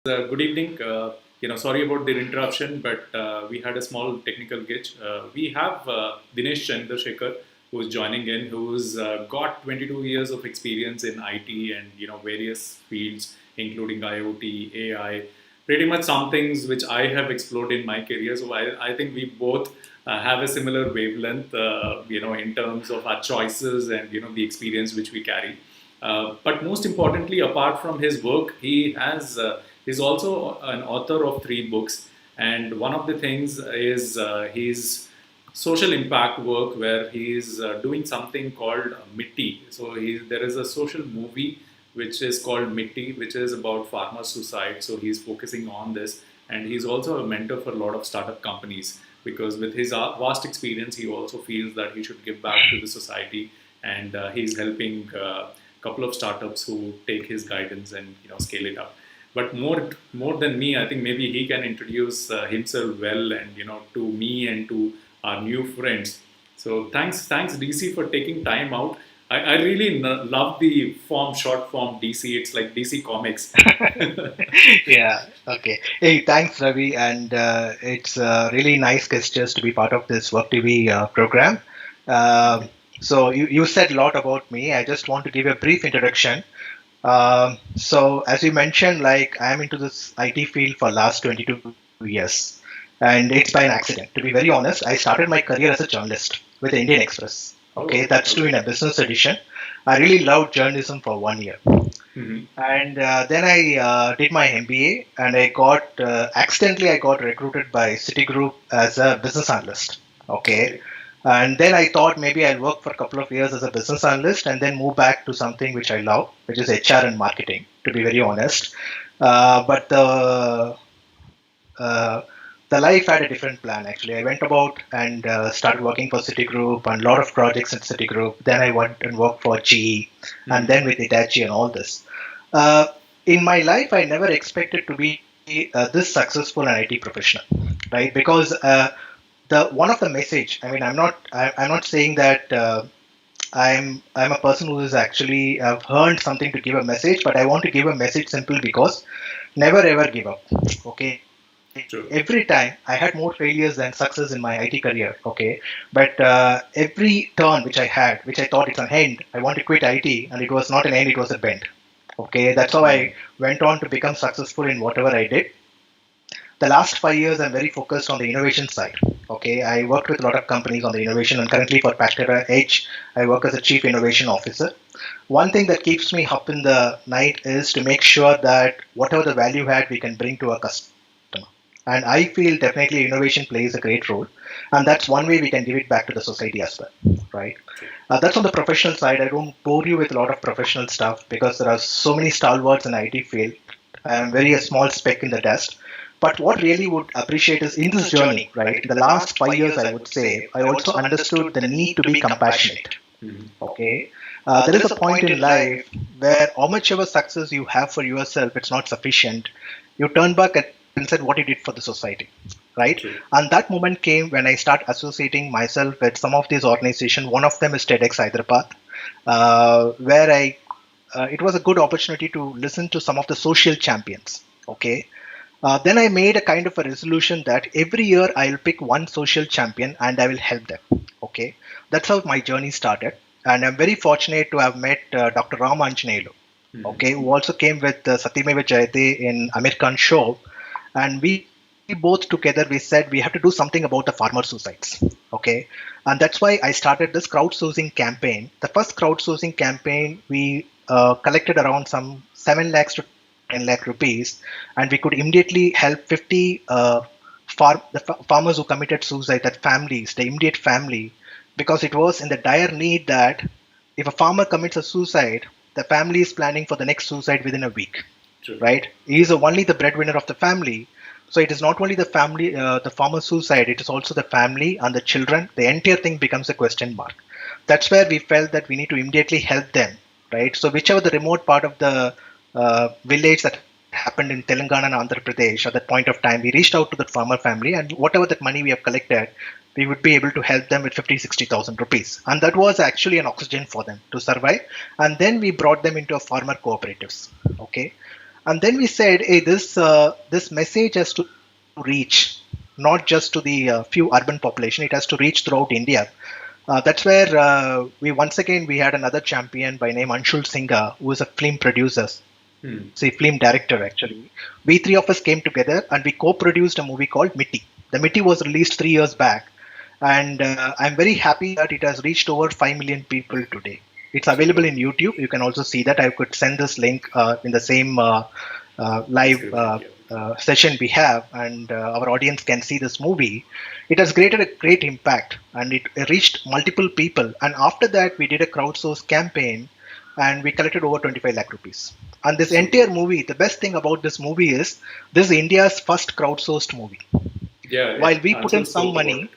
Good evening. Sorry about the interruption, but we had a small technical glitch. We have Dinesh Chandrasekar, who's joining in, who's got 22 years of experience in IT and various fields, including IoT, AI, pretty much some things which I have explored in my career. So I think we both have a similar wavelength, in terms of our choices and the experience which we carry. But most importantly, apart from his work, he's also an author of 3 books, and one of the things is his social impact work, where he's doing something called Mitti. So there is a social movie which is called Mitti, which is about farmer suicide. So he's focusing on this, and he's also a mentor for a lot of startup companies because with his vast experience, he also feels that he should give back to the society, and he's helping couple of startups who take his guidance and scale it up. But more than me, I think maybe he can introduce himself well, and to me and to our new friends. So thanks DC for taking time out. I really love the short form DC. It's like DC Comics. Yeah. Okay. Hey, thanks, Ravi, and it's really nice gestures to be part of this WurkTV program. So you said a lot about me. I just want to give a brief introduction. So as you mentioned, like I'm into this IT field for last 22 years, and it's by an accident. To be very honest, I started my career as a journalist with the Indian Express. Okay, that's too in a business edition. I really loved journalism for 1 year. Mm-hmm. And then I did my MBA, and I got accidentally I got recruited by Citigroup as a business analyst. Okay, and then I thought maybe I'll work for a couple of years as a business analyst and then move back to something which I love, which is HR and marketing. To be very honest, but uh, the life had a different plan actually. I went about and started working for Citigroup and a lot of projects at Citigroup. Then I went and worked for GE and then with Hitachi and all this. Uh, in my life, I never expected to be this successful an IT professional, right? Because the one of the message. I mean, I'm not saying that I'm a person who is actually I've earned something to give a message, but I want to give a message simple because never ever give up. Okay, True. every time I had more failures than success in my IT career. Okay, but every turn which I had, which I thought it's an end, I want to quit IT, and it was not an end; it was a bend. Okay, that's how I went on to become successful in whatever I did. The last 5 years, I'm very focused on the innovation side. Okay, I worked with a lot of companies on the innovation, and currently for Pactera EDGE, I work as a Chief Innovation Officer. One thing that keeps me up in the night is to make sure that whatever the value add we can bring to our customer. And I feel definitely innovation plays a great role, and that's one way we can give it back to the society as well, right? That's on the professional side. I don't bore you with a lot of professional stuff because there are so many stalwarts in IT field. I'm very a small speck in the dust. But what really would appreciate is in this journey, right? In the last 5 years, I would say, I also understood the need to be compassionate. Okay. There is a point in life where how much ever success you have for yourself, it's not sufficient. You turn back and said what you did for the society, right? True. And that moment came when I start associating myself with some of these organizations. One of them is TEDx Hyderabad, where it was a good opportunity to listen to some of the social champions. Okay. Then I made a kind of a resolution that every year I'll pick one social champion and I will help them. Okay, that's how my journey started, and I'm very fortunate to have met Dr. Ram Anjaneyulu. Okay, who also came with Satyameva Jayate in Amir Khan show, and we both together we said we have to do something about the farmer suicides. Okay, and that's why I started this crowdsourcing campaign. The first crowdsourcing campaign we collected around some 7 lakhs to 10 lakh rupees, and we could immediately help 50 farmers who committed suicide, that families, the immediate family, because it was in the dire need that if a farmer commits a suicide, the family is planning for the next suicide within a week. True. Right? He is only the breadwinner of the family. So it is not only the family, the farmer's suicide, it is also the family and the children. The entire thing becomes a question mark. That's where we felt that we need to immediately help them, right? So whichever the remote part of the village that happened in Telangana and Andhra Pradesh at that point of time, we reached out to that farmer family, and whatever that money we have collected, we would be able to help them with 50,000-60,000 rupees. And that was actually an oxygen for them to survive. And then we brought them into a farmer cooperatives. Okay. And then we said, hey, this message has to reach not just to the few urban population; it has to reach throughout India. That's where we had another champion by name Anshul Singha, who is a film producer, say film director actually. We three of us came together and we co-produced a movie called Mitti. The Mitti was released 3 years back, and I'm very happy that it has reached over 5 million people today. It's available in YouTube. You can also see that. I could send this link in the same live session we have, and our audience can see this movie. It has created a great impact, and it reached multiple people. And after that, we did a crowdsource campaign, and we collected over 25 lakh rupees. And this entire movie, the best thing about this movie is this is India's first crowdsourced movie. Yeah. While we put in some money,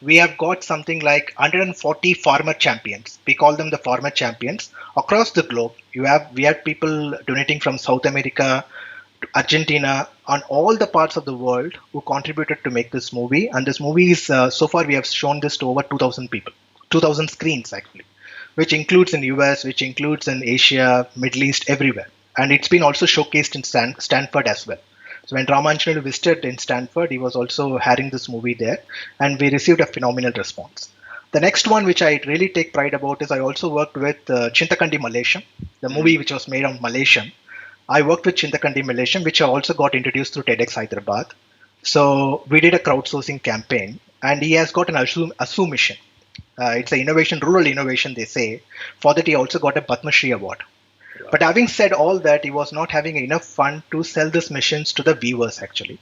we have got something like 140 farmer champions. We call them the farmer champions across the globe. We had people donating from South America to Argentina, on all the parts of the world who contributed to make this movie. And this movie is so far we have shown this to over 2,000 people, 2,000 screens actually, which includes in US, which includes in Asia, Middle East, everywhere. And it's been also showcased in Stanford as well. So when Ramanjanalu visited in Stanford, he was also having this movie there, and we received a phenomenal response. The next one, which I really take pride about, is I also worked with Chintakandi Malaysian, the movie which was made on Malaysian. I worked with Chintakandi Malaysian, which I also got introduced through TEDx Hyderabad. So we did a crowdsourcing campaign, and he has got an ASU mission. It's an innovation, rural innovation, they say. For that, he also got a Padma Shri award. But having said all that, he was not having enough fund to sell these missions to the viewers actually.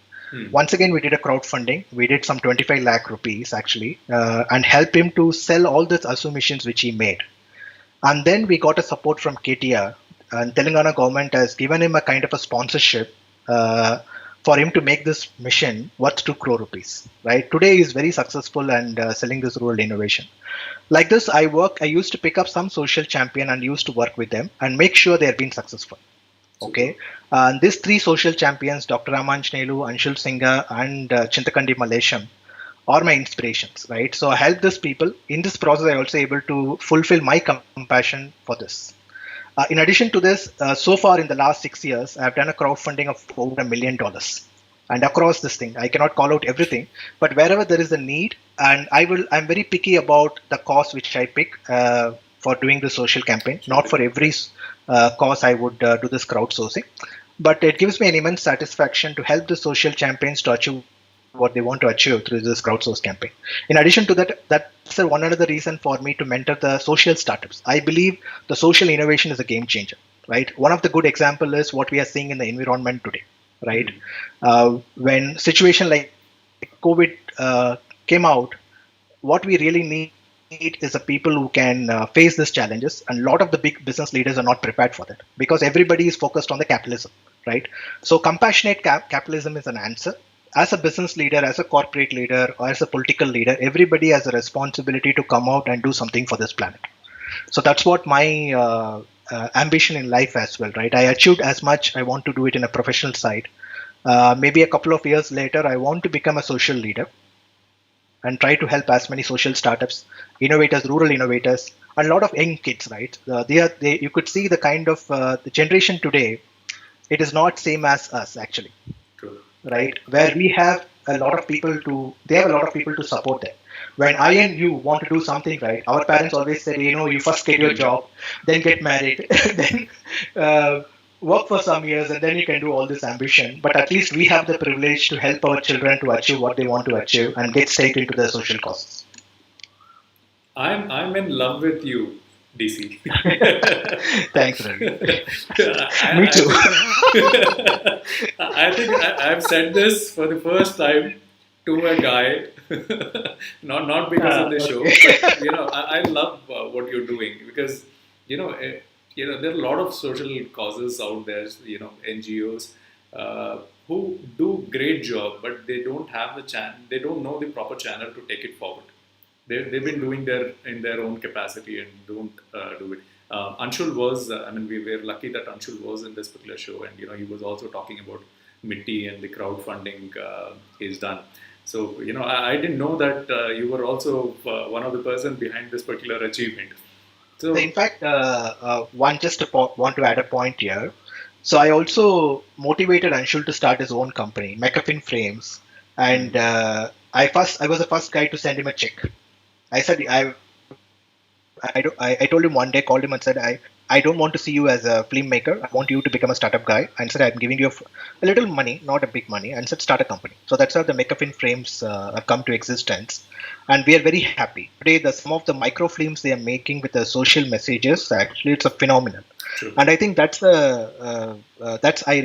Once again, we did a crowdfunding. We did some 25 lakh rupees actually, and help him to sell all these ASU missions which he made. And then we got a support from KTR, and Telangana government has given him a kind of a sponsorship for him to make this mission worth 2 crore rupees. Right today, he is very successful and selling this rural innovation. Like this, I used to pick up some social champion and used to work with them and make sure they have been successful. Okay. And these three social champions, Dr. Ramanjanalu, Anshul Singha, and Chintakandi Malaysian, are my inspirations, right? So I help these people. In this process, I also able to fulfill my compassion for this. In addition to this, so far in the last 6 years, I've done a crowdfunding of over $1 million. And across this thing, I cannot call out everything, but wherever there is a need, and I'm very picky about the cause which I pick for doing the social campaign. Not for every cause I would do this crowdsourcing, but it gives me an immense satisfaction to help the social champions to achieve what they want to achieve through this crowdsource campaign. In addition to that, that's one another reason for me to mentor the social startups. I believe the social innovation is a game changer, right? One of the good example is what we are seeing in the environment today. Right, when situation like COVID came out, what we really need is the people who can face these challenges. And a lot of the big business leaders are not prepared for that because everybody is focused on the capitalism, right? So compassionate capitalism is an answer. As a business leader, as a corporate leader, or as a political leader, everybody has a responsibility to come out and do something for this planet. So that's what my ambition in life as well, right? I achieved as much. I want to do it in a professional side. Maybe a couple of years later, I want to become a social leader and try to help as many social startups, innovators, rural innovators, and a lot of young kids, right? You could see the kind of the generation today. It is not same as us actually, right? Where we have a lot of people they have a lot of people to support them. When I and you want to do something, right, our parents always say, you first get your job, then get married, then work for some years, and then you can do all this ambition. But at least we have the privilege to help our children to achieve what they want to achieve and get straight into the social causes. I'm in love with you, DC. Thanks, Ravi. Me too. I think I've said this for the first time to a guy, not because of the show, but I love what you're doing because there are a lot of social causes out there, NGOs who do great job, but they don't have they don't know the proper channel to take it forward. They've been doing in their own capacity and don't do it. Anshul was, we were lucky that Anshul was in this particular show, and he was also talking about Mitti and the crowdfunding he's done. So I didn't know that you were also one of the person behind this particular achievement. So in fact, want to add a point here. So I also motivated Anshul to start his own company, McAfee Frames, and I was the first guy to send him a check. I said I told him one day, called him and said, I don't want to see you as a filmmaker. I want you to become a startup guy. And said, I'm giving you a little money, not a big money, and said, start a company. So that's how the McAfee Frames have come to existence. And we are very happy. Today, some of the microfilms they are making with the social messages, actually, it's a phenomenal. True. And I think that's I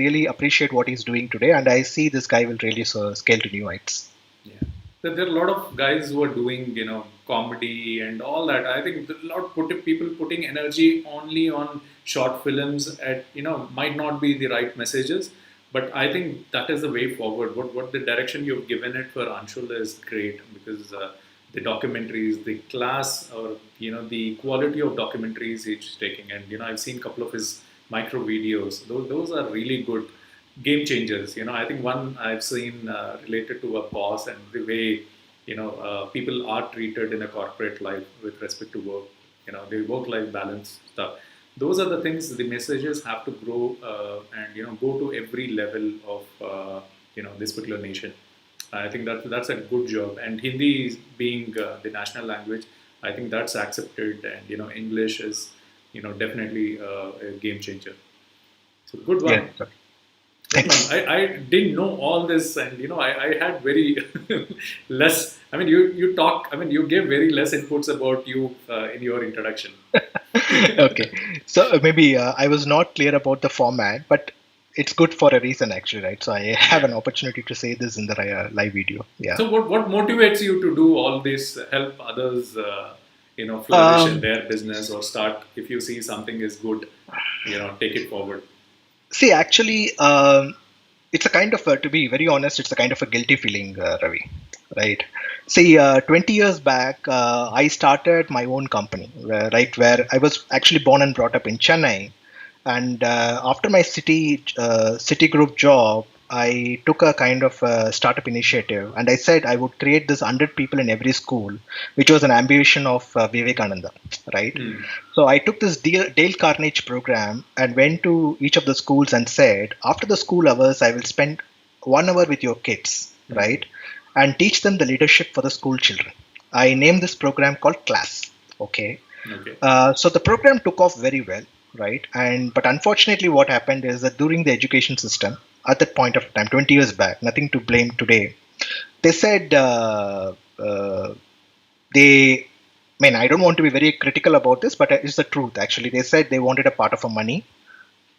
really appreciate what he's doing today. And I see this guy will really scale to new heights. Yeah. There are a lot of guys who are doing, comedy and all that. I think a lot of people putting energy only on short films at, might not be the right messages. But I think that is the way forward. What the direction you've given it for Anshula is great, because the documentaries, the class, or the quality of documentaries he's taking, and I've seen a couple of his micro videos. Those are really good game changers. I think one I've seen related to a boss and the way people are treated in a corporate life with respect to work. The work-life balance stuff. Those are the things. The messages have to grow and go to every level of this particular nation. I think that's a good job. And Hindi is being the national language, I think that's accepted. And English is definitely a game changer. So good one. Yeah. Yes, ma'am. I didn't know all this, and I had very less. I mean, you talk. I mean, you gave very less inputs about you in your introduction. Okay, so maybe I was not clear about the format, but it's good for a reason, actually, right? So I have Yeah. an opportunity to say this in the live video. Yeah. So what motivates you to do all this? Help others, flourish in Um, their business, or start. If you see something is good, take it forward. See, actually, it's a kind of to be very honest, it's a kind of a guilty feeling, Ravi. Right. See, 20 years back, I started my own company, where I was actually born and brought up in Chennai. And after my Citigroup job, I took a kind of startup initiative, and I said I would create this 100 people in every school, which was an ambition of Vivekananda, right? Hmm. So I took this Dale Carnegie program and went to each of the schools and said, after the school hours, I will spend 1 hour with your kids, Hmm. right, and teach them the leadership for the school children. I named this program called Class. Okay. Okay. So the program took off very well, right? But unfortunately, what happened is that during the education system at that point of time, 20 years back, nothing to blame today. They said they. I mean, I don't want to be very critical about this, but it's the truth. Actually, they said they wanted a part of a money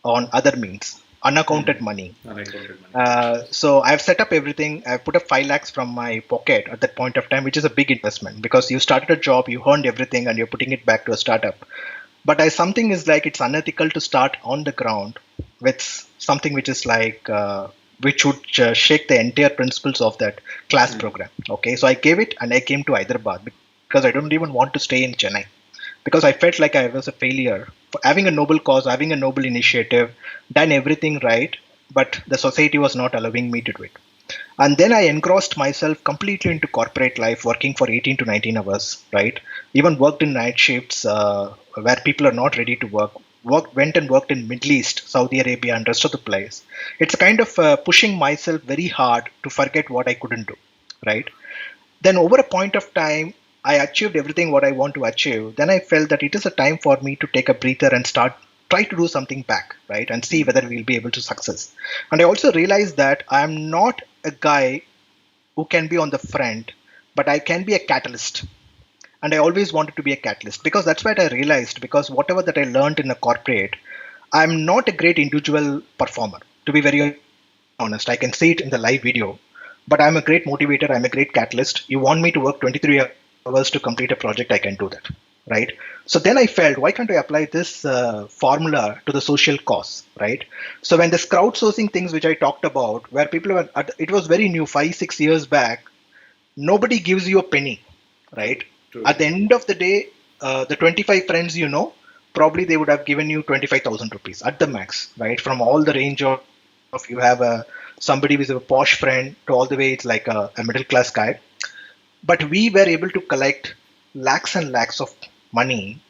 on other means, Hmm. unaccounted money. Unaccounted money. So I've set up everything. I've put up 5 lakhs from my pocket at that point of time, which is a big investment because you started a job, you earned everything, and you're putting it back to a startup. But something is like it's unethical to start on the ground with something which is like which would shake the entire principles of that class Hmm. program. Okay, so I gave it and I came to Hyderabad because I don't even want to stay in Chennai because I felt like I was a failure for having a noble cause, having a noble initiative, done everything right, but the society was not allowing me to do it. And then I engrossed myself completely into corporate life, working for 18 to 19 hours, right? Even worked in night shifts where people are not ready to work. Went and worked in Middle East, Saudi Arabia, and rest of the place. It's a kind of pushing myself very hard to forget what I couldn't do, right? Then over a point of time, I achieved everything what I want to achieve. Then I felt that it is a time for me to take a breather and start try to do something back, right, and see whether we'll be able to success. And I also realized that I am not a guy who can be on the front, but I can be a catalyst. And I always wanted to be a catalyst because that's what I realized. Because whatever that I learned in a corporate, I'm not a great individual performer. To be very honest, I can see it in the live video, but I'm a great motivator. I'm a great catalyst. You want me to work 23 hours to complete a project, I can do that, right? So then I felt, why can't I apply this formula to the social cause, right? So when this crowdsourcing things which I talked about, where people were, it was very new, 5, 6 years back. Nobody gives you a penny, True. right? True. At the end of the day, the 25 friends probably they would have given you 25,000 rupees at the max, right? From all the range of you have somebody with a posh friend to all the way it's like a middle class guy. But we were able to collect lakhs and lakhs of money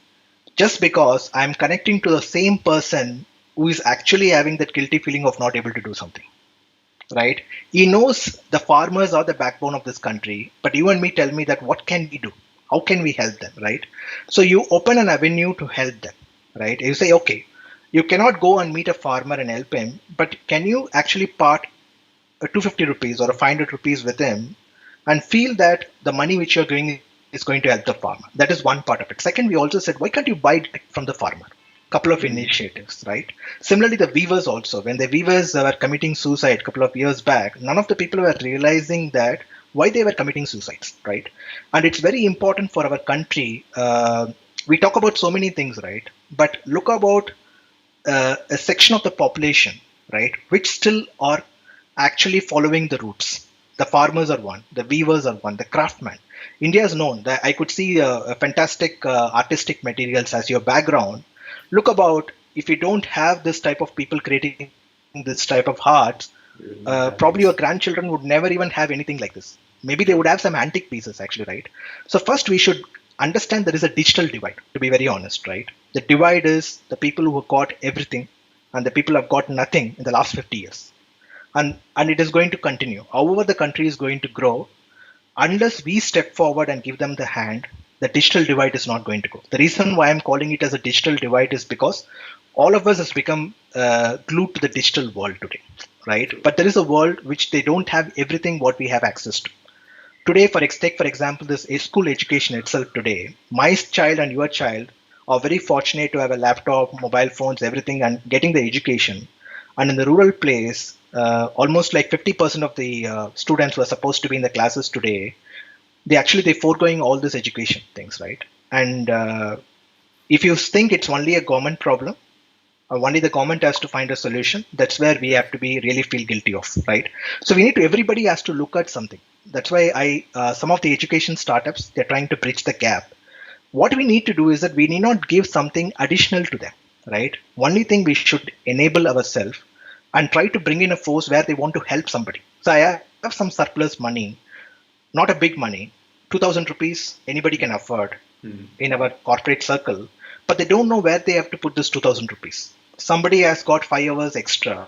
just because I'm connecting to the same person who is actually having that guilty feeling of not able to do something, right? He knows the farmers are the backbone of this country, but you and me tell me that what can we do? How can we help them, right? So you open an avenue to help them, right? You say, okay, you cannot go and meet a farmer and help him, but can you actually part a 250 rupees or a 500 rupees with him and feel that the money which you're giving is going to help the farmer? That is one part of it. Second, we also said, why can't you buy it from the farmer? Couple of initiatives, right? Similarly, the weavers also, when the weavers were committing suicide a couple of years back, none of the people were realizing that why they were committing suicides, right? And it's very important for our country. We talk about so many things, right? But look about a section of the population, right, which still are actually following the roots. The farmers are one, the weavers are one, the craftsmen. India is known that I could see a fantastic artistic materials as your background. Look about if you don't have this type of people creating this type of arts, probably your grandchildren would never even have anything like this. Maybe they would have some antique pieces actually, right? So first we should understand there is a digital divide, to be very honest, right? The divide is the people who have got everything and the people who have got nothing in the last 50 years. And it is going to continue. However, the country is going to grow, unless we step forward and give them the hand, the digital divide is not going to go. The reason why I'm calling it as a digital divide is because all of us has become glued to the digital world today, right? But there is a world which they don't have everything what we have access to. Today, take for example, this school education itself today, my child and your child are very fortunate to have a laptop, mobile phones, everything, and getting the education. And in the rural place, almost like 50% of the students who are supposed to be in the classes today, they're foregoing all this education things, right? And if you think it's only a government problem, or only the government has to find a solution, that's where we have to be really feel guilty of, right? So we need to, everybody has to look at something. That's why some of the education startups, they're trying to bridge the gap. What we need to do is that we need not give something additional to them, right? Only thing we should enable ourselves and try to bring in a force where they want to help somebody. So I have some surplus money, not a big money, 2000 rupees, anybody can afford in our corporate circle, but they don't know where they have to put this 2000 rupees. Somebody has got 5 hours extra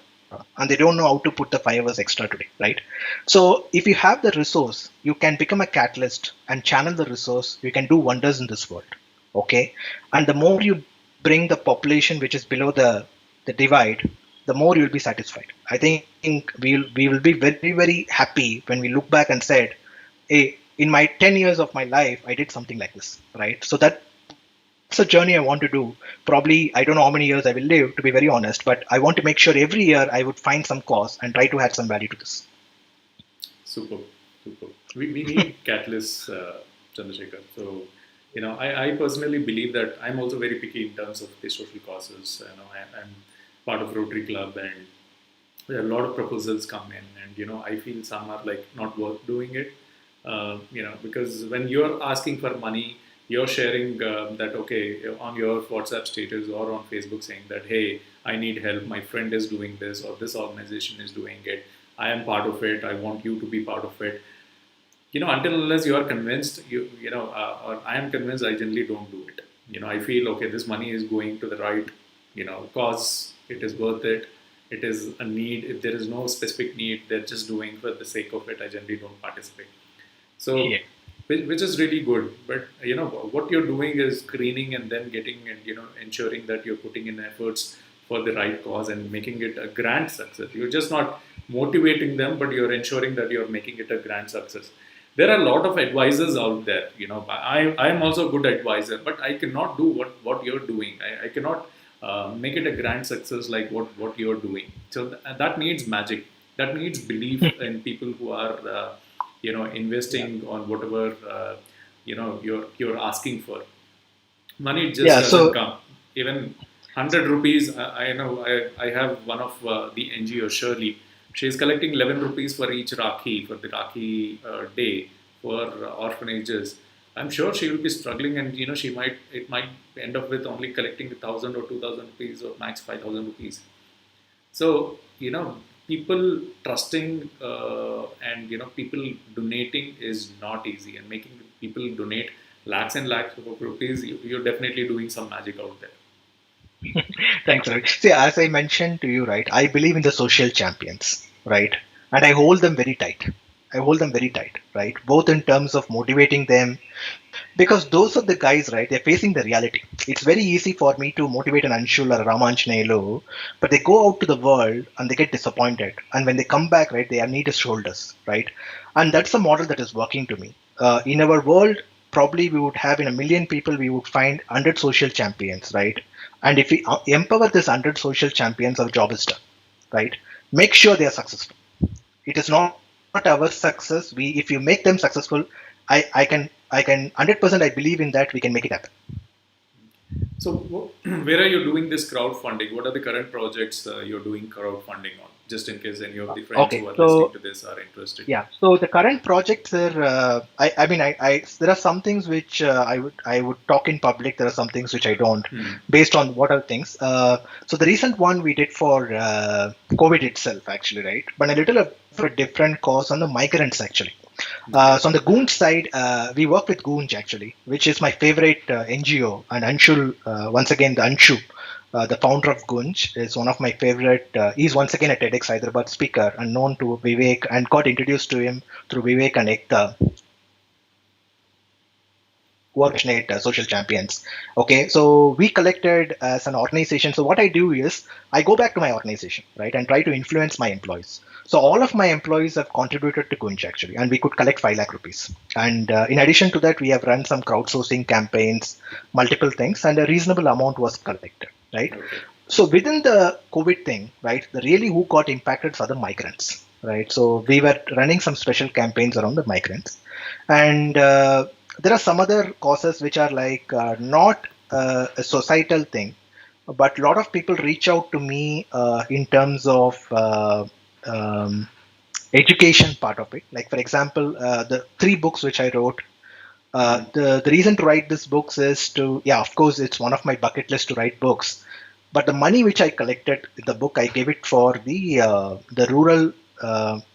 and they don't know how to put the 5 hours extra today, right? So if you have the resource, you can become a catalyst and channel the resource, you can do wonders in this world, okay? And the more you bring the population which is below the divide, the more you'll be satisfied. I think we will be very, very happy when we look back and said, hey, in my 10 years of my life, I did something like this, right? So that's a journey I want to do. Probably, I don't know how many years I will live, to be very honest, but I want to make sure every year I would find some cause and try to add some value to this. Super, super. We need catalysts, Chandrasekar. So, I personally believe that I'm also very picky in terms of the social causes. I'm part of Rotary Club, and there are a lot of proposals come in, and I feel some are like not worth doing it. Because when you're asking for money, you're sharing that, okay, on your WhatsApp status or on Facebook saying that, hey, I need help, my friend is doing this, or this organization is doing it, I am part of it, I want you to be part of it. Until unless you are convinced, or I am convinced, I generally don't do it. I feel, okay, this money is going to the right, cause, it is worth it, it is a need. If there is no specific need, they're just doing for the sake of it, I generally don't participate. So, Yeah. which is really good. But what you're doing is screening and then getting and ensuring that you're putting in efforts for the right cause and making it a grand success. You're just not motivating them, but you're ensuring that you're making it a grand success. There are a lot of advisors out there. I am also a good advisor, but I cannot do what you're doing. I cannot make it a grand success like what you're doing. So that needs magic. That needs belief in people who are investing on whatever you're asking for. Money just Yeah. doesn't So come. Even 100 rupees. I know. I have one of the NGO, Shirley. She's collecting 11 rupees for each Rakhi, for the Rakhi day, for orphanages. I'm sure she will be struggling, and it might end up with only collecting 1,000 or 2,000 rupees, or max 5,000 rupees. So people trusting and people donating is not easy, and making people donate lakhs and lakhs of rupees, you're definitely doing some magic out there. Thanks, Ravi. See, as I mentioned to you, right, I believe in the social champions, right? And I hold them very tight. I hold them very tight, right? Both in terms of motivating them, because those are the guys, right? They're facing the reality. It's very easy for me to motivate an Anshula or a Ramanjanelu, but they go out to the world and they get disappointed. And when they come back, right, they need shoulders, right? And that's a model that is working to me. In our world, probably we would have in a million people, we would find 100 social champions, right? And if we empower this 100 social champions, our job is done, right? Make sure they are successful. It is not our success. We, if you make them successful, I can 100% I believe in that we can make it happen. So, where are you doing this crowdfunding? What are the current projects you're doing crowdfunding on? Just in case any of the friends Okay, who are so listening to this are interested. yeah, so the current projects are, I mean, there are some things which I would talk in public. There are some things which I don't, based on what are things. So the recent one we did for COVID itself, actually, right? But a little of a different cause on the migrants, actually. So on the Goonj side, we work with Goonj actually, which is my favorite NGO. And Anshul, once again, the Anshu, the founder of Goonj, is one of my favorite. He's once again a TEDx Hyderabad speaker and known to Vivek, and got introduced to him through Vivek and Ekta, who are passionate social champions. Okay, so we collected as an organization. So what I do is I go back to my organization, right, and try to influence my employees. So all of my employees have contributed to Kunj actually, and we could collect 5 lakh rupees. And in addition to that, we have run some crowdsourcing campaigns, multiple things, and a reasonable amount was collected, right? Okay. So within the COVID thing, right, the really who got impacted are the migrants, right? So we were running some special campaigns around the migrants, and there are some other causes which are like not a societal thing, but a lot of people reach out to me in terms of um, education part of it. Like for example, the 3 books which I wrote. The reason to write these books is to, yeah, of course, it's one of my bucket list to write books. But the money which I collected in the book, I gave it for the rural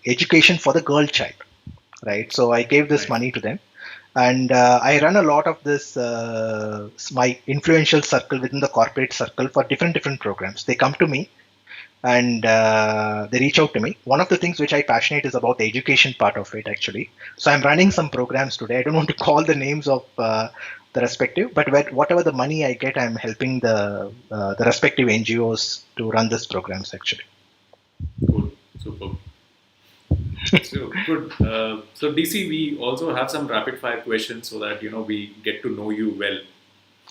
education for the girl child, right? So I gave this Nice. money to them, and I run a lot of this my influential circle within the corporate circle for different programs. They come to me and they reach out to me. One of the things which I passionate is about the education part of it actually. So I'm running some programs today. I don't want to call the names of the respective, but whatever the money I get, I'm helping the respective NGOs to run these programs actually. Cool. Super. So good. So DC, we also have some rapid fire questions so that we get to know you well.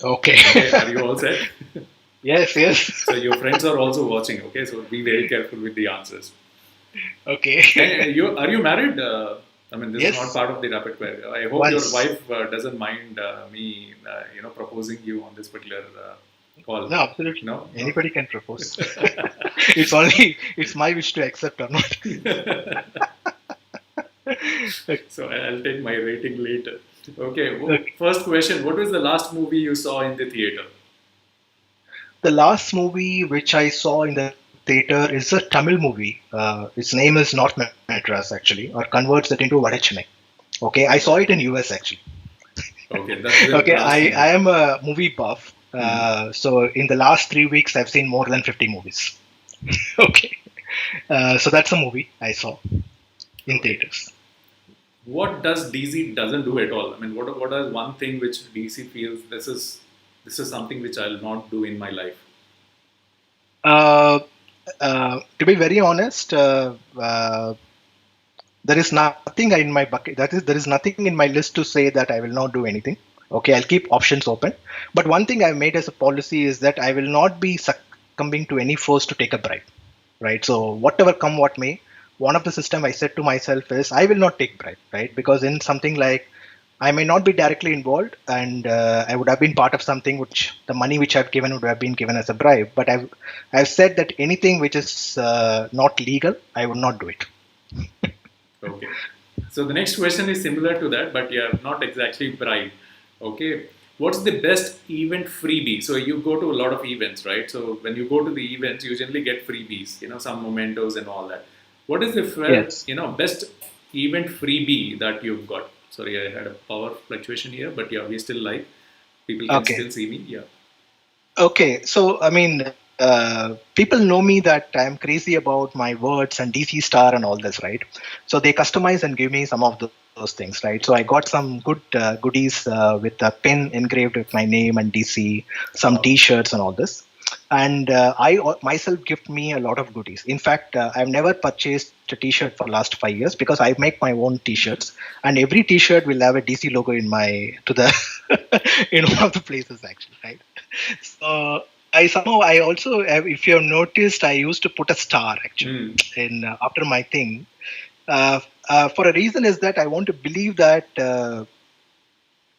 Okay. Okay, are you all set? Yes, yes. So your friends are also watching. Okay, so be very careful with the answers. Okay. And are you married? I mean, this Yes. is not part of the rapid fire. I hope Once. your wife doesn't mind me, proposing you on this particular call. No, absolutely. No? Anybody can propose. It's my wish to accept or not. So I'll take my rating later. Okay, first question. What was the last movie you saw in the theater? The last movie which I saw in the theater is a Tamil movie. Its name is North Madras actually, or converts it into Vadachennai. Okay, I saw it in US actually. Okay, that's the Okay, last I movie. am a movie buff. So in the last 3 weeks, I've seen more than 50 movies. Okay, so that's a movie I saw in theaters. What does DC doesn't do at all? I mean, what is one thing which DC feels this is something which I'll not do in my life? To be very honest, there is nothing in my bucket. That is, there is nothing in my list to say that I will not do anything. Okay, I'll keep options open. But one thing I've made as a policy is that I will not be succumbing to any force to take a bribe. Right. So whatever come what may, one of the system I said to myself is I will not take bribe. Right. Because in something like I may not be directly involved, and I would have been part of something which the money which I've given would have been given as a bribe. But I've said that anything which is not legal, I would not do it. Okay. So the next question is similar to that, but yeah, not exactly bribe. Okay. What's the best event freebie? So you go to a lot of events, right? So when you go to the events, you generally get freebies, some mementos and all that. What is the Yes. best event freebie that you've got? Sorry, I had a power fluctuation here, but yeah, we still live. People can Okay. still see me. Yeah. Okay, so I mean, people know me that I'm crazy about my words and DC star and all this, right? So they customize and give me some of those things, right? So I got some good goodies with a pin engraved with my name and DC, some Wow. T-shirts and all this. And myself gift me a lot of goodies. In fact, I've never purchased a T-shirt for last 5 years because I make my own T-shirts, and every T-shirt will have a DC logo in my to the in one of the places actually, right? So I also have, if you have noticed, I used to put a star actually Hmm. in after my thing. For a reason is that I want to believe that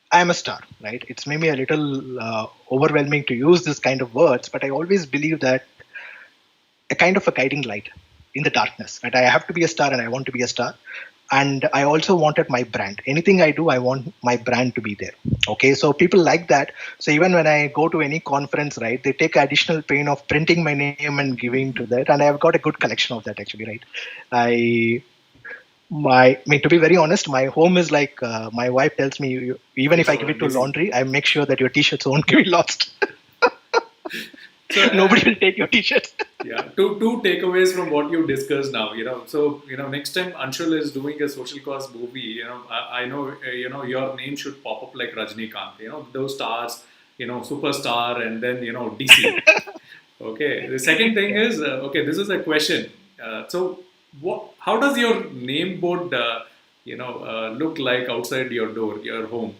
I am a star, right? It's maybe a little overwhelming to use this kind of words, but I always believe that a kind of a guiding light in the darkness. That I have to be a star and I want to be a star. And I also wanted my brand. Anything I do, I want my brand to be there. Okay, so people like that. So even when I go to any conference, right, they take additional pain of printing my name and giving to that, and I've got a good collection of that actually, right? I I mean, to be very honest, my home is like my wife tells me, even if It's I all give it to DC. laundry, I make sure that your t-shirts won't be lost. So, Nobody will take your t-shirts. yeah, two takeaways from what you discussed now. So next time Anshul is doing a social cause movie, I know your name should pop up like Rajnikant. Those stars, superstar, and then DC. Okay. The second thing Yeah. is okay. This is a question. So, how does your name board, look like outside your door, your home?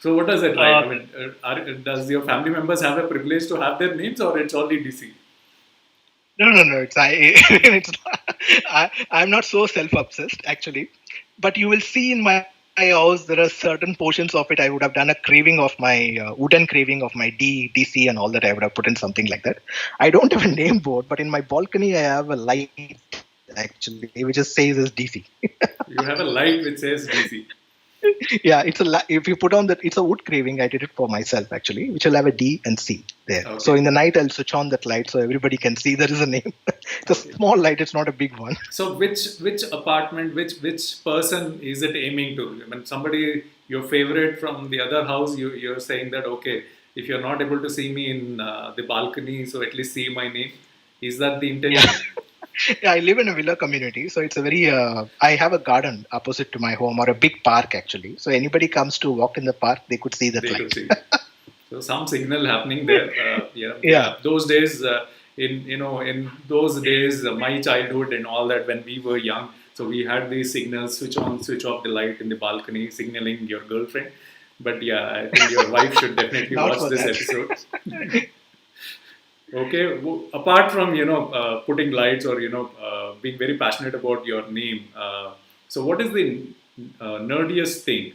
So, what does it write? Uh, I mean, does your family members have a privilege to have their names, or it's only DC? no. It's not, I'm not so self-obsessed actually, but you will see in my house there are certain portions of it. I would have done a craving of my wooden craving of my DC and all that. I would have put in something like that. I don't have a name board, but in my balcony I have a light actually, which just says as DC. You have a light which says DC. Yeah, if you put on that, it's a wood craving. I did it for myself actually, which will have a D and C there. So Okay. in the night, I'll switch on that light so everybody can see there is a name. It's a Okay. small light. It's not a big one. So, which apartment, which person is it aiming to? I mean, somebody your favorite from the other house. You're saying that okay, if you're not able to see me in the balcony, so at least see my name. Is that the Yeah, intention? yeah. I live in a villa community, so it's a very. I have a garden opposite to my home or a big park actually. So anybody comes to walk in the park, they could see that They could light. see. So some signal happening there. Yeah. Yeah, Those days, in those days, my childhood and all that when we were young, so we had these signals: switch on, switch off the light in the balcony, signaling your girlfriend. But yeah, I think your wife should definitely not watch for this that. episode. Okay. Apart from putting lights or being very passionate about your name, so what is the nerdiest thing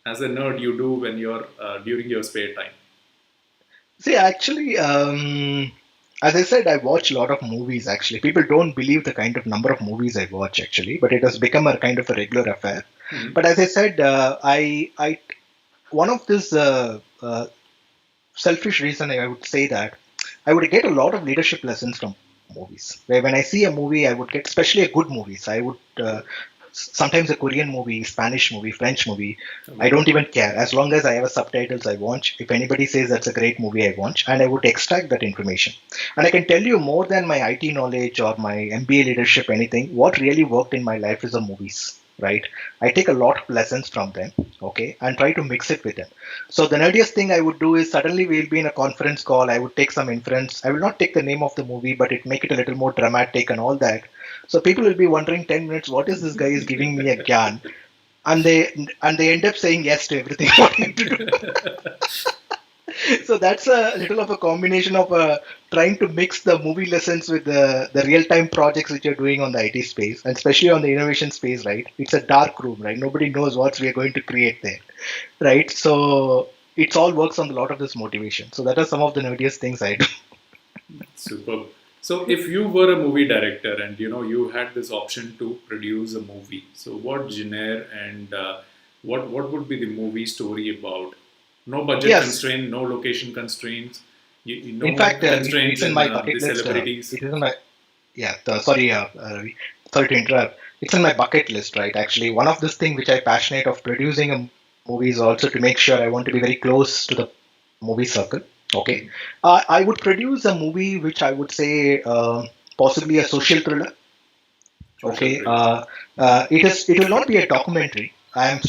as a nerd you do when you're during your spare time? See, actually, as I said, I watch a lot of movies. Actually, people don't believe the kind of number of movies I watch. Actually, but it has become a kind of a regular affair. Hmm. But as I said, I one of this selfish reason I would say that I would get a lot of leadership lessons from movies. Where when I see a movie, I would get, especially a good movies. I would sometimes a Korean movie, Spanish movie, French movie. I Okay. don't even care as long as I have a subtitles. I watch. If anybody says that's a great movie, I watch, and I would extract that information. And I can tell you more than my IT knowledge or my MBA leadership, anything. What really worked in my life is the movies. Right, I take a lot of lessons from them, okay, and try to mix it with them. So the nerdiest thing I would do is suddenly we'll be in a conference call. I would take some inference. I will not take the name of the movie, but it make it a little more dramatic and all that. So people will be wondering 10 minutes, what is this guy is giving me a gyan? And they end up saying yes to everything I want him to do. So that's a little of a combination of trying to mix the movie lessons with the real-time projects which you're doing on the IT space, and especially on the innovation space, right? It's a dark room, right? Nobody knows what we are going to create there, right? So it all works on a lot of this motivation. So that are some of the nerdiest things I do. Superb. So, if you were a movie director and you had this option to produce a movie, so what genre and what would be the movie story about? No budget Yes, constraint, no location constraints, in no fact, constraints it's in in my the bucket list. celebrities. It is in my yeah. Sorry to interrupt. It's in my bucket list, right? Actually, one of this thing which I passionate of producing a movie is also to make sure I want to be very close to the movie circle. Okay, I would produce a movie which I would say possibly a social thriller. Social Okay, thriller. it will not be a documentary. I'm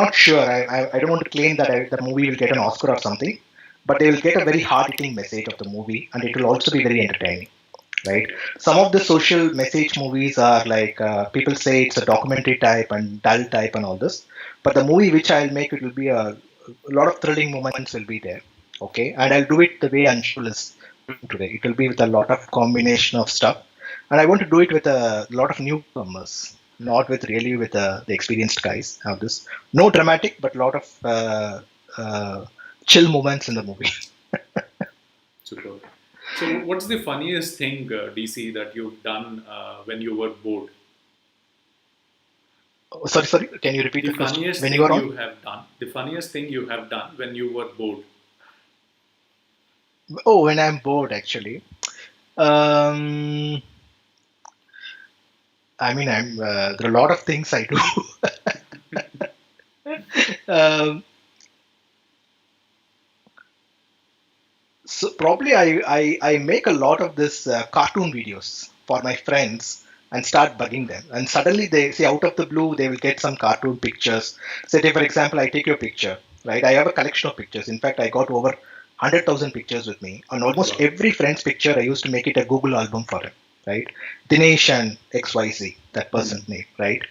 not sure. I don't want to claim that the movie will get an Oscar or something, but they will get a very hard-hitting message of the movie, and it will also be very entertaining. Right? Some of the social message movies are like people say it's a documentary type and dull type and all this, but the movie which I'll make, it will be a lot of thrilling moments will be there. Okay, and I'll do it the way Anshul is doing today. It will be with a lot of combination of stuff, and I want to do it with a lot of newcomers, not with really with the experienced guys. Have this no dramatic, but a lot of chill moments in the movie. Super. So, what's the funniest thing, DC, that you've done when you were bored? Oh, sorry. Can you repeat The the question? funniest When you thing are on? you have done. The funniest thing you have done when you were bored. Oh, when I'm bored, actually. Um, there are a lot of things I do. um, so probably I make a lot of this cartoon videos for my friends and start bugging them. And suddenly they say out of the blue they will get some cartoon pictures. Say, for example, I take your picture, right? I have a collection of pictures. In fact, I got over 100,000 pictures with me. On almost Wow. every friend's picture, I used to make it a Google album for him, right? Dinesh and XYZ, that person's name, right?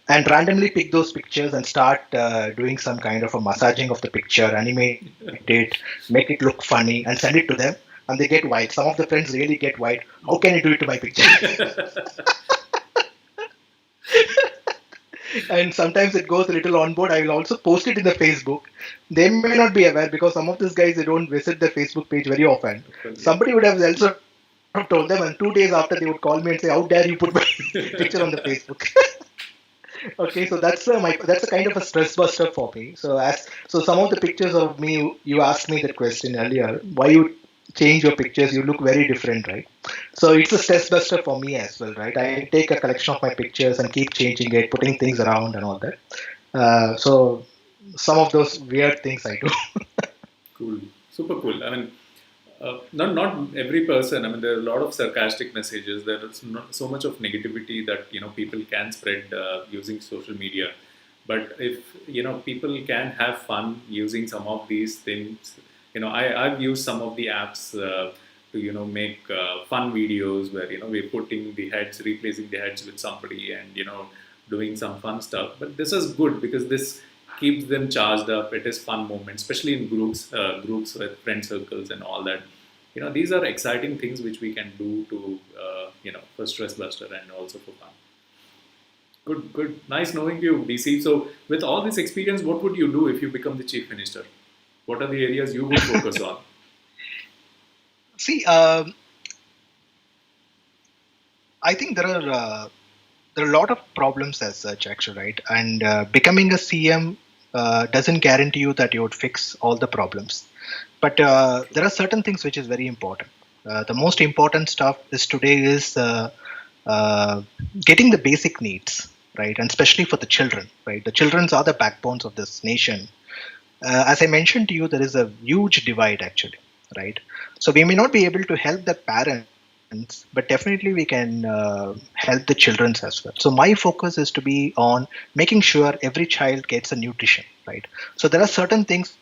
And randomly pick those pictures and start doing some kind of a massaging of the picture, animate it, make it look funny, and send it to them. And they get white. Some of the friends really get white. How can you do it to my picture? And sometimes it goes a little on board. I will also post it in the Facebook. They may not be aware because some of these guys they don't visit the Facebook page very often. Yeah. Somebody would have also told them, and 2 days after they would call me and say, "How dare you put my picture on the Facebook?" Okay, so that's a kind of a stress buster for me. So some of the pictures of me, you asked me that question earlier. Why you change your pictures? You look very different, right? So it's a stress buster for me as well, right? I take a collection of my pictures and keep changing it, putting things around and all that. So some of those weird things I do. Cool. Super cool. I mean, not every person. I mean, there are a lot of sarcastic messages. There is not so much of negativity that people can spread using social media. But if people can have fun using some of these things, I've used some of the apps to make fun videos where we're putting the heads, replacing the heads with somebody, and doing some fun stuff. But this is good because this keeps them charged up. It is fun moments, especially in groups with friend circles and all that. These are exciting things which we can do to for stress buster and also for fun. Good, good, nice knowing you, DC. So with all this experience, what would you do if you become the chief minister? What are the areas you would focus on? See, I think there are a lot of problems as such, actually, right? And becoming a CM doesn't guarantee you that you would fix all the problems. But there are certain things which is very important. The most important stuff is today is uh, getting the basic needs, right? And especially for the children, right? The children are the backbones of this nation. As I mentioned to you, there is a huge divide actually, right? So we may not be able to help the parents, but definitely we can help the children as well. So my focus is to be on making sure every child gets a nutrition, right? So there are certain things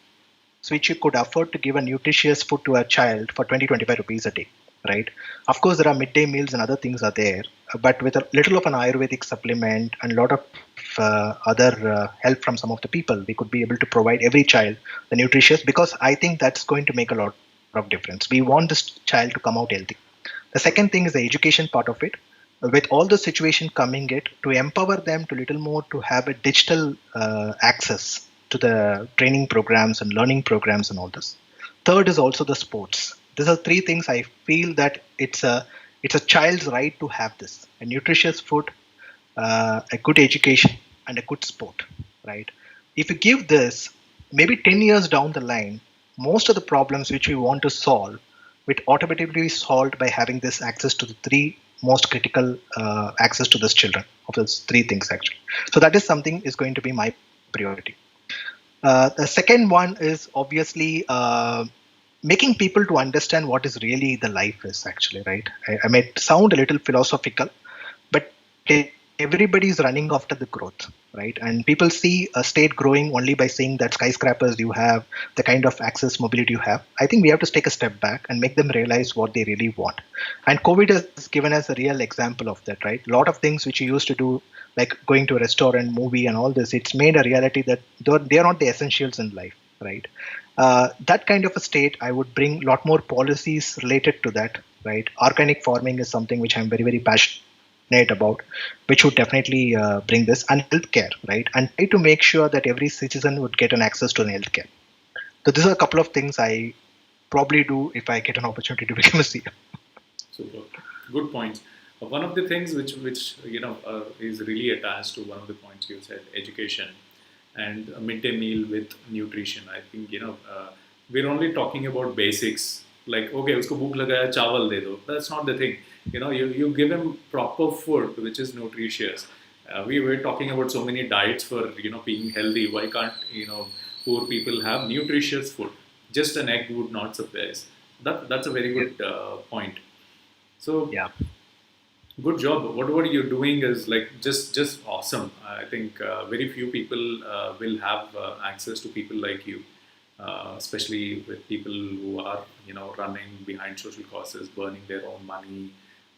which you could afford to give a nutritious food to a child for 20-25 rupees a day, right? Of course, there are midday meals and other things are there, but with a little of an Ayurvedic supplement and a lot of other help from some of the people, we could be able to provide every child the nutritious, because I think that's going to make a lot of difference. We want this child to come out healthy. The second thing is the education part of it. With all the situation coming it, to empower them to little more to have a digital access to the training programs and learning programs and all this. Third is also the sports. These are three things I feel that it's a child's right to have this: a nutritious food, a good education, and a good sport, right? If you give this, maybe 10 years down the line, most of the problems which we want to solve will automatically be solved by having this access to the three most critical access to this children of those three things actually. So that is something is going to be my priority. The second one is obviously making people to understand what is really the life is actually, right? I may sound a little philosophical, but everybody is running after the growth, right? And people see a state growing only by seeing that skyscrapers you have, the kind of access mobility you have. I think we have to take a step back and make them realize what they really want. And COVID has given us a real example of that, right? A lot of things which you used to do, like going to a restaurant, movie, and all this, it's made a reality that they are not the essentials in life, right? That kind of a state, I would bring a lot more policies related to that, right? Organic farming is something which I'm very, very passionate about, which would definitely bring this, and healthcare, right? And try to make sure that every citizen would get an access to an healthcare. So these are a couple of things I probably do if I get an opportunity to become a CEO. Super. Good points. One of the things which is really attached to one of the points you said, education and a midday meal with nutrition. I think we're only talking about basics. Like okay, usko bhook lagaya, chawal de do. That's not the thing. You give him proper food which is nutritious. We were talking about so many diets for being healthy. Why can't poor people have nutritious food? Just an egg would not suffice. That's a very good point. So Yeah. good job. What you're doing is like just awesome. I think very few people will have access to people like you, especially with people who are running behind social causes, burning their own money,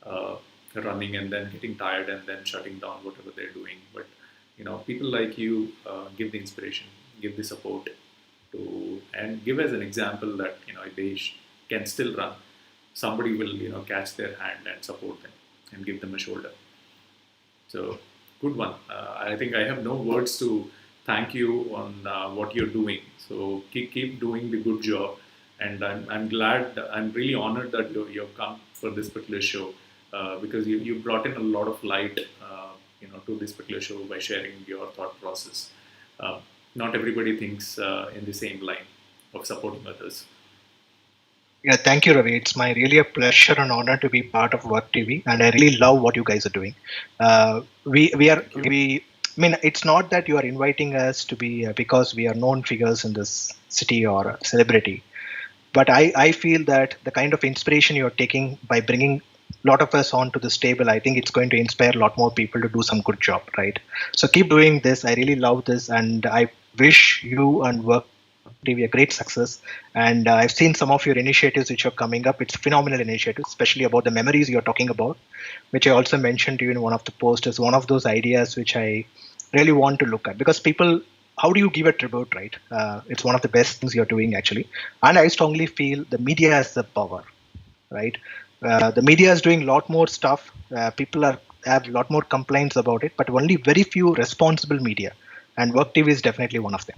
uh, running and then getting tired and then shutting down whatever they're doing. But people like you give the inspiration, give the support to, and give as an example that they can still run. Somebody will catch their hand and support them and give them a shoulder. So good one. I think I have no words to thank you on what you're doing. So keep doing the good job, and I'm glad. I'm really honored that you've come for this particular show because you brought in a lot of light to this particular show by sharing your thought process. Uh, Not everybody thinks in the same line of supporting others. Yeah, thank you, Ravi. It's my really a pleasure and honor to be part of WurkTV, and I really love what you guys are doing. We are Thank you. we. I mean, it's not that you are inviting us to be because we are known figures in this city or a celebrity, but I feel that the kind of inspiration you're taking by bringing a lot of us onto this table, I think it's going to inspire a lot more people to do some good job, right? So keep doing this. I really love this, and I wish you and Work TV a great success. And I've seen some of your initiatives which are coming up. It's phenomenal initiatives, especially about the memories you're talking about, which I also mentioned to you in one of the posts as one of those ideas which I really want to look at, because people, how do you give a tribute, right? It's one of the best things you're doing actually, and I strongly feel the media has the power, right? The media is doing a lot more stuff. People are have a lot more complaints about it, but only very few responsible media, and Work TV is definitely one of them.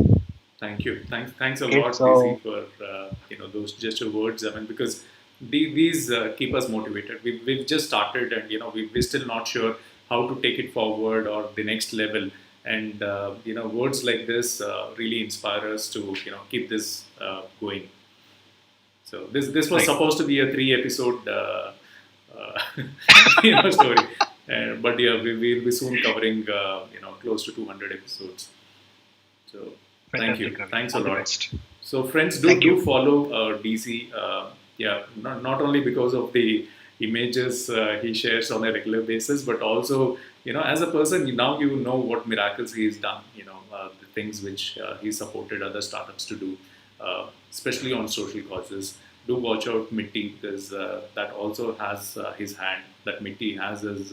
Thank you. Thanks a Okay, lot, DC, so for those gesture words. I mean, because these keep us motivated. We've just started, and we're still not sure how to take it forward or the next level. And words like this really inspire us to keep this going. So this was right. supposed to be a 3 episode uh, story, but yeah, we'll be soon covering close to 200 episodes. So thank Fantastic, you. Ravi. Thanks a All the lot. best. So friends, do Thank you. follow DC. Yeah, not only because of the images he shares on a regular basis, but also as a person now you know what miracles he's done. The things which he supported other startups to do, especially on social causes. Do watch out Mitti, because that also has his hand. That Mitti has his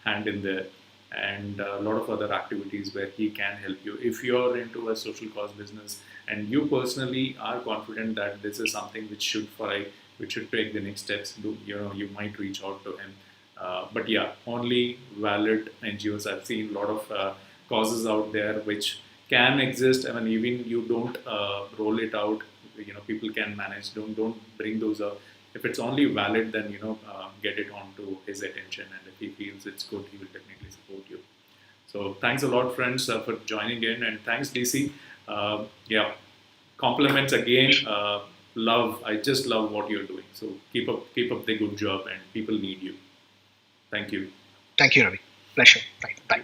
hand in there, and a lot of other activities where he can help you if you're into a social cause business and you personally are confident that this is something which should take the next steps. You might reach out to him. But yeah, only valid NGOs. I've seen a lot of causes out there which can exist. I mean, even you don't roll it out, people can manage. Don't bring those up. If it's only valid, then get it onto his attention, and if he feels it's good, he will definitely support you. So thanks a lot, friends, for joining in, and thanks, DC. Yeah, compliments again. Love. I just love what you're doing. So keep up the good job, and people need you. Thank you. Thank you, Ravi. Pleasure. Right. Bye.